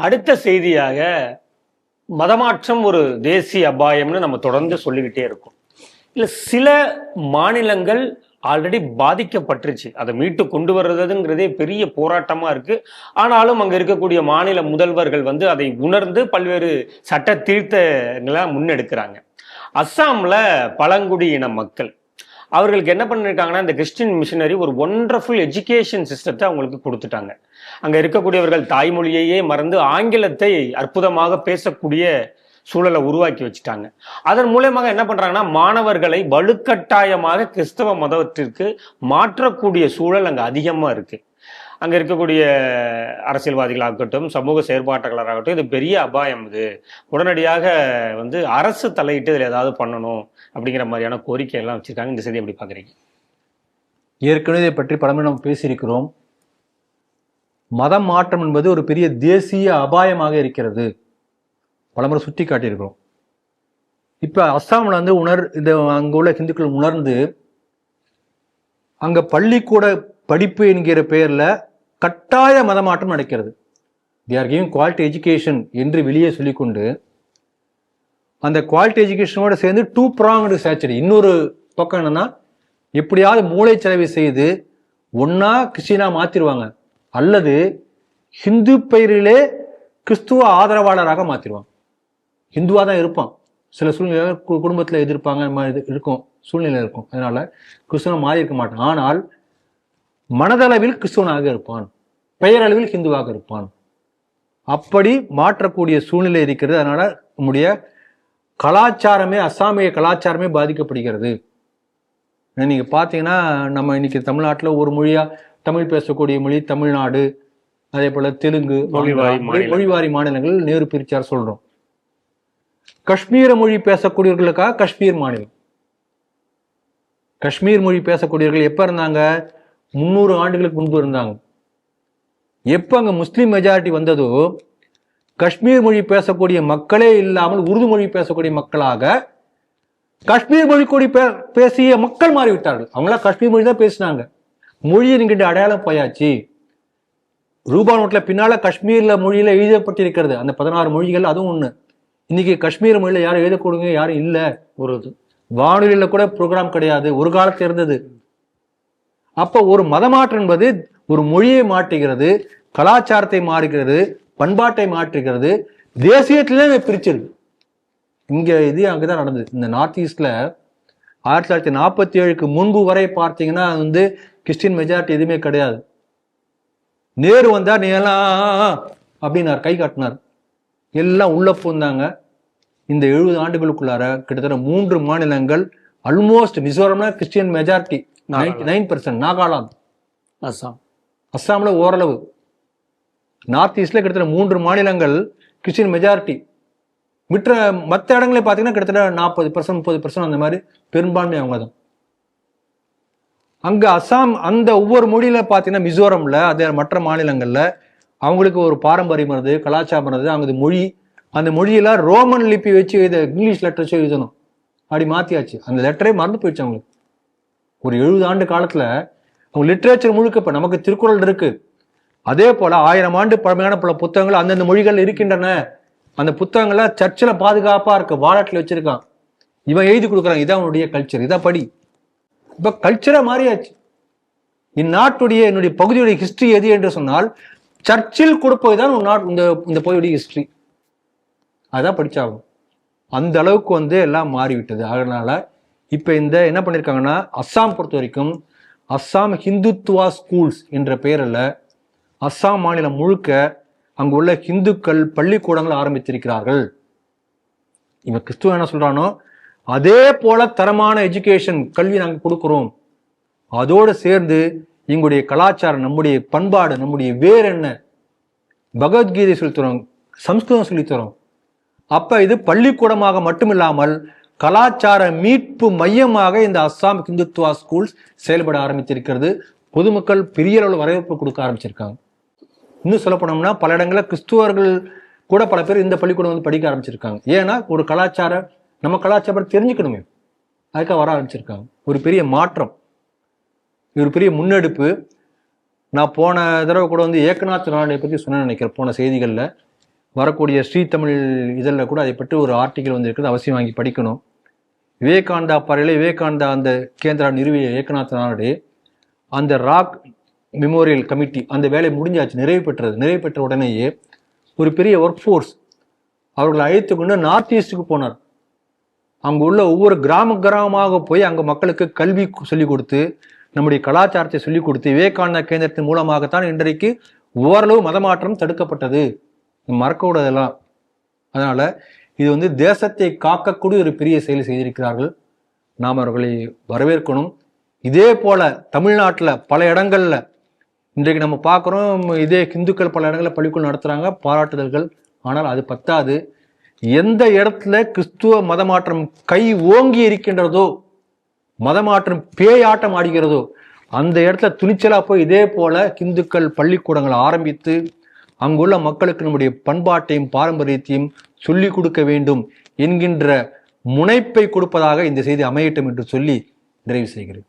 அடுத்த செய்தியாக மதமாற்றம் ஒரு தேசிய அபாயம்னு நம்ம தொடர்ந்து சொல்லிக்கிட்டே இருக்கோம். இல்லை, சில மாநிலங்கள் ஆல்ரெடி பாதிக்கப்பட்டுருச்சு. அதை மீட்டு கொண்டு வர்றதுங்கிறதே பெரிய போராட்டமா இருக்கு. ஆனாலும் அங்க இருக்கக்கூடிய மாநில முதல்வர்கள் அதை உணர்ந்து பல்வேறு சட்ட திருத்தங்களை முன்னெடுக்கிறாங்க. அஸ்ஸாம்ல பழங்குடியின மக்கள் அவர்களுக்கு என்ன பண்ணிருக்காங்கன்னா, இந்த கிறிஸ்டின் மிஷனரி ஒரு ஒண்டர்ஃபுல் எஜுகேஷன் சிஸ்டத்தை அவங்களுக்கு கொடுத்துட்டாங்க. அங்க இருக்கக்கூடியவர்கள் தாய்மொழியையே மறந்து ஆங்கிலத்தை அற்புதமாக பேசக்கூடிய சூழலை உருவாக்கி வச்சுட்டாங்க. அதன் மூலமாக என்ன பண்றாங்கன்னா, மாணவர்களை வலுக்கட்டாயமாக கிறிஸ்தவ மதத்திற்கு மாற்றக்கூடிய சூழல் அங்க அதிகமா இருக்கு. அங்க இருக்கக்கூடிய அரசியல்வாதிகளாகட்டும், சமூக செயற்பாட்டாளராகட்டும், இது பெரிய அபாயம். இது உடனடியாக அரசு தலையிட்டு இதில் ஏதாவது பண்ணணும் அப்படிங்கிற மாதிரியான கோரிக்கை எல்லாம் வச்சிருக்காங்க. இந்த செய்தி எப்படி பாக்குறீங்க? ஏற்கனவே இதை பற்றி பலமுறை நம்ம பேசியிருக்கிறோம். மதம் மாற்றம் என்பது ஒரு பெரிய தேசிய அபாயமாக இருக்கிறது, பலமுறை சுட்டி காட்டியிருக்கிறோம். இப்ப அஸ்ஸாம்ல இந்த அங்க உள்ள ஹிந்துக்கள் உணர்ந்து அங்க பள்ளிக்கூட படிப்பு என்கிற பெயர்ல கட்டாய மதமாற்றம் நடக்கிறது. they are giving quality education என்று வெளியே சொல்லிக்கொண்டு அந்த குவாலிட்டி எஜுகேஷனோட சேர்ந்து 2-pronged strategy. இன்னொரு பக்கம் என்னன்னா, எப்படியாவது மூளைச்சலவை செய்து ஒன்னா கிறிஸ்டினா மாத்திருவாங்க, அல்லது ஹிந்து பெயரிலே கிறிஸ்துவ ஆதரவாளராக மாத்திருவாங்க. ஹிந்துவா தான் இருப்பான், சில சூழ்நிலை குடும்பத்தில் எதிர்ப்பாங்க, இருக்கும் சூழ்நிலை இருக்கும், அதனால கிறிஸ்துவ மாறி இருக்க மாட்டான். ஆனால் மனதளவில் கிறிஸ்துவனாக இருப்பான், பெயரளவில் ஹிந்துவாக இருப்பான். அப்படி மாற்றக்கூடிய சூழ்நிலை இருக்கிறது. அதனால நம்முடைய கலாச்சாரமே, அஸ்ஸாமிய கலாச்சாரமே பாதிக்கப்படுகிறது. நீங்க பாத்தீங்கன்னா, நம்ம இன்னைக்கு தமிழ்நாட்டில் ஒரு மொழியா தமிழ் பேசக்கூடிய மொழி தமிழ்நாடு, அதே போல தெலுங்கு, மொழிவாரி மாநிலங்கள் நேரு பிரிச்சார் சொல்றோம். காஷ்மீர மொழி பேசக்கூடியவர்களுக்காக காஷ்மீர் மாநிலம். காஷ்மீர் மொழி பேசக்கூடியவர்கள் எப்ப இருந்தாங்க? 300 ஆண்டுகளுக்கு முன்பு இருந்தாங்க. எப்ப அங்க முஸ்லிம் மெஜாரிட்டி வந்ததோ, காஷ்மீர் மொழி பேசக்கூடிய மக்களே இல்லாமல் உருது மொழி பேசக்கூடிய மக்களாக காஷ்மீர் மொழி கூடி பேசிய மக்கள் மாறிவிட்டார்கள். அவங்களா காஷ்மீர் மொழி தான் பேசினாங்க. மொழியை என்கின்ற அடையாளம் போயாச்சு. ரூபா நோட்ல பின்னால காஷ்மீர்ல மொழியில எழுதப்பட்டிருக்கிறது அந்த 16 மொழிகள், அதுவும் ஒண்ணு. இன்னைக்கு காஷ்மீர் மொழியில யாரும் எழுதக்கூடுங்க யாரும் இல்ல. ஒரு வானொலியில கூட ப்ரோக்ராம் கிடையாது, ஒரு காலத்துல இருந்தது. அப்ப ஒரு மதமாற்றம் என்பது ஒரு மொழியை மாற்றுகிறது, கலாச்சாரத்தை மாறுகிறது, பண்பாட்டை மாற்றுகிறது, தேசியத்திலே பிரிச்சிருக்கு. இங்க இது அங்கதான் நடந்தது. இந்த நார்த் ஈஸ்ட்ல 1947க்கு முன்பு வரை பார்த்தீங்கன்னா கிறிஸ்டின் மெஜாரிட்டி எதுவுமே கிடையாது. நேரு வந்தா நீ எல்லாம் அப்படின்னார், கை காட்டினார், எல்லாம் உள்ள போந்தாங்க. இந்த 70 ஆண்டுகளுக்குள்ளார கிட்டத்தட்ட 3 மாநிலங்கள், ஆல்மோஸ்ட் மிசோரம்னா கிறிஸ்டியன் மெஜாரிட்டி 99%, நாகாலாந்து, அஸ்ஸாம்ல ஓரளவு, நார்த் ஈஸ்ட்ல கிட்டத்தட்ட 3 மாநிலங்கள் கிறிஸ்டியன் மெஜாரிட்டி. மற்ற இடங்களே பார்த்தீங்கன்னா கிட்டத்தட்ட 40%, 30% அந்த மாதிரி பெரும்பான்மை அவங்க தான். அங்க அஸ்ஸாம் அந்த ஒவ்வொரு மொழியில பார்த்தீங்கன்னா, மிசோரம்ல அதே மற்ற மாநிலங்கள்ல அவங்களுக்கு ஒரு பாரம்பரியம் இருந்தது, கலாச்சாரம் இருந்தது. அவங்க மொழி, அந்த மொழியில ரோமன் லிபி வச்சு இங்கிலீஷ் லெட்டர் வச்சு எழுதணும், அப்படி மாத்தியாச்சு. அந்த லெட்டரே மறந்து போயிடுச்சு அவங்களுக்கு. ஒரு 70 ஆண்டு காலத்துல அவங்க லிட்ரேச்சர் முழுக்க, இப்ப நமக்கு திருக்குறள் இருக்கு, அதே போல 1000 ஆண்டு பழமையான பல புத்தகங்கள் அந்தந்த மொழிகள் இருக்கின்றன. அந்த புத்தகங்களை சர்ச்சில் பாதுகாப்பா இருக்கு, வாலெட்ல வச்சிருக்கான், இவன் எழுதி கொடுக்குறான், இதான் அவனுடைய கல்ச்சர், இதான் படி. இப்ப கல்ச்சரா மாறியாச்சு. இந்நாட்டுடைய என்னுடைய பகுதியுடைய ஹிஸ்டரி எது என்று சொன்னால், சர்ச்சில் கொடுப்பதுதான் இந்த பகுதியுடைய ஹிஸ்டரி, அதான் படிச்சாகும். அந்த அளவுக்கு எல்லாம் மாறிவிட்டது. அதனால இப்ப என்ன பண்ணிருக்காங்கன்னா, அஸ்ஸாம் பொறுத்த வரைக்கும் அஸ்ஸாம் ஹிந்துத்துவா ஸ்கூல்ஸ் என்ற பெயரில் அஸ்ஸாம் மாநிலம் முழுக்க அங்கு உள்ள ஹிந்துக்கள் பள்ளிக்கூடங்கள் ஆரம்பித்திருக்கிறார்கள். இவன் கிறிஸ்துவ என்ன சொல்றானோ அதே போல தரமான எஜுகேஷன் கல்வி நாங்கள் கொடுக்கிறோம். அதோடு சேர்ந்து எங்களுடைய கலாச்சாரம், நம்முடைய பண்பாடு, நம்முடைய வேர் என்ன, பகவத்கீதை சொல்லித்தரோம், சம்ஸ்கிருதம் சொல்லித்தரோம். அப்ப இது பள்ளிக்கூடமாக மட்டுமில்லாமல் கலாச்சார மீட்பு மையமாக இந்த அஸ்ஸாம் ஹிந்துத்துவா ஸ்கூல்ஸ் செயல்பட ஆரம்பித்திருக்கிறது. பொதுமக்கள் பெரிய அளவில் வரவேற்பு கொடுக்க ஆரம்பிச்சிருக்காங்க. இன்னும் சொல்ல போனோம்னா, பல இடங்களில் கிறிஸ்துவர்கள் கூட பல பேர் இந்த பள்ளிக்கூடம் படிக்க ஆரம்பிச்சிருக்காங்க. ஏன்னா ஒரு கலாச்சாரம், நம்ம கலாச்சாரம் தெரிஞ்சுக்கணுமே, அதுக்காக வர ஆரம்பிச்சிருக்காங்க. ஒரு பெரிய மாற்றம், ஒரு பெரிய முன்னெடுப்பு. நான் போன தடவை கூட ஏக்கநாத் ராணை பற்றி சொன்ன நினைக்கிறேன் போன செய்திகளில். வரக்கூடிய ஸ்ரீ தமிழ் இதழில் கூட அதை பற்றி ஒரு ஆர்டிக்கல் வந்திருக்குது, அவசியம் வாங்கி படிக்கணும். விவேகானந்தா பறையில் விவேகானந்தா அந்த கேந்திரா நிறுவிய ஏகநாத் நாயுடு அந்த ராக் மெமோரியல் கமிட்டி அந்த வேலை முடிஞ்சாச்சு, நிறைவு பெற்ற உடனேயே ஒரு பெரிய ஒர்க் ஃபோர்ஸ் அவர்களை அழைத்து கொண்டு நார்த் ஈஸ்டுக்கு போனார். அங்கு உள்ள ஒவ்வொரு கிராமமாக போய் அங்கே மக்களுக்கு கல்வி சொல்லிக் கொடுத்து நம்முடைய கலாச்சாரத்தை சொல்லிக் கொடுத்து விவேகானந்தா கேந்திரத்தின் மூலமாகத்தான் இன்றைக்கு ஓரளவு மதமாற்றம் தடுக்கப்பட்டது. மறக்க கூடாதெல்லாம். அதனால இது தேசத்தை காக்கக்கூடிய ஒரு பெரிய செயல் செய்திருக்கிறார்கள். நாம் அவர்களை வரவேற்கணும். இதே போல தமிழ்நாட்டில் பல இடங்கள்ல இன்றைக்கு நம்ம பார்க்குறோம், இதே இந்துக்கள் பல இடங்களில் பள்ளிக்கூடம் நடத்துறாங்க, பாராட்டுதல்கள். ஆனால் அது பத்தாது. எந்த இடத்துல கிறிஸ்துவ மதமாற்றம் கை ஓங்கி இருக்கின்றதோ, மதமாற்றம் பேயாட்டம் ஆடுகிறதோ, அந்த இடத்துல துணிச்சலா போய் இதே போல இந்துக்கள் பள்ளிக்கூடங்களை ஆரம்பித்து அங்குள்ள மக்களுக்கு நம்முடைய பண்பாட்டையும் பாரம்பரியத்தையும் சொல்லிக் கொடுக்க வேண்டும் என்கின்ற முனைப்பை கொடுப்பதாக இந்த செய்தி அமையட்டும் என்று சொல்லி நிறைவு செய்கிறேன்.